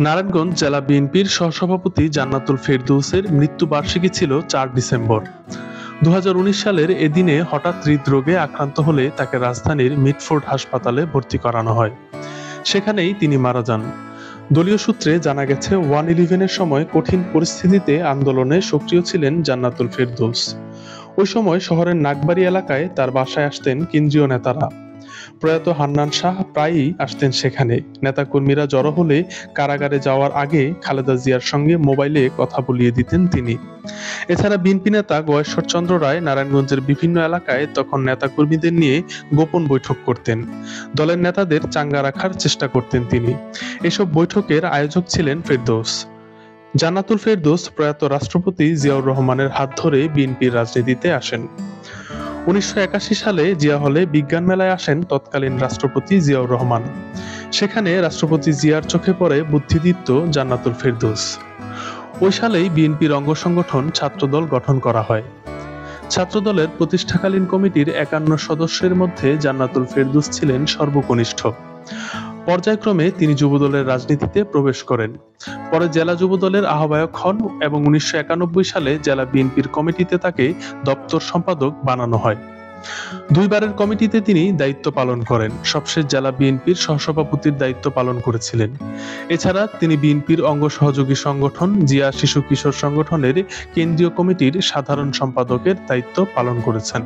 নারায়ণগঞ্জ জেলা বিএনপির সহসভাপতি জান্নাতুল ফেরদৌসের মৃত্যুবার্ষিকী ছিল ৪ ডিসেম্বর। ২০১৯ সালের এদিনে হঠাৎ হৃদরোগে আক্রান্ত হলে তাকে রাজধানীর মিটফোর্ড হাসপাতালে ভর্তি করানো হয়। সেখানেই তিনি মারা যান। দলীয় সূত্রে জানা গেছে 1-11-এর সময় কঠিন পরিস্থিতিতে আন্দোলনে সক্রিয় ছিলেন জান্নাতুল ফেরদৌস। ওই সময় শহরের নাগবাড়ি এলাকায় তার বাসায় আসতেন কেন্দ্রীয় নেতারা। প্রয়াত হান্নান শাহ প্রায়ই আসতেন সেখানে। নেতাকর্মীরা জড়ো হলে কারাগারে যাওয়ার আগে খালেদা জিয়ার সঙ্গে মোবাইলে কথা বলিয়ে দিতেন তিনি। এছাড়া বিএনপি নেতা গয়েশ্বর চন্দ্র রায় নারায়ণগঞ্জের বিভিন্ন এলাকায় তখন নেতাকর্মীদের নিয়ে গোপন বৈঠক করতেন। দলের নেতাদের চাঙ্গা রাখার চেষ্টা করতেন তিনি। এসব বৈঠকের আয়োজক ছিলেন ফেরদৌস। জান্নাতুল ফেরদৌস প্রয়াত রাষ্ট্রপতি জিয়াউর রহমানের হাত ধরে বিএনপির রাজনীতিতে আসেন। ১৯৮১ সালে জিয়া হলে বিজ্ঞান মেলায় আসেন তৎকালীন রাষ্ট্রপতি জিয়াউর রহমান। সেখানে রাষ্ট্রপতি জিয়ার চোখে পড়ে বুদ্ধিদীপ্ত জান্নাতুল ফেরদৌস। ওই সালেই বিএনপির অঙ্গ সংগঠন ছাত্রদল গঠন করা হয়। ছাত্রদলের প্রতিষ্ঠাকালীন কমিটির ৫১ সদস্যের মধ্যে জান্নাতুল ফেরদৌস ছিলেন সর্বকনিষ্ঠ। পর্যায়ক্রমে তিনি যুবদলের রাজনীতিতে প্রবেশ করেন। পরে জেলা যুবদলের আহ্বায়ক হন এবং ১৯৯১ সালে জেলা বিএনপির কমিটিতে তাকে দপ্তর সম্পাদক বানানো হয়। দুইবারের কমিটিতে তিনি দায়িত্ব পালন করেন। সবশেষ জেলা বিএনপির সহসভাপতির দায়িত্ব পালন করেছিলেন। এছাড়া তিনি বিএনপির অঙ্গ সহযোগী সংগঠন জিয়া শিশু কিশোর সংগঠনের কেন্দ্রীয় কমিটির সাধারণ সম্পাদকের দায়িত্ব পালন করেছেন।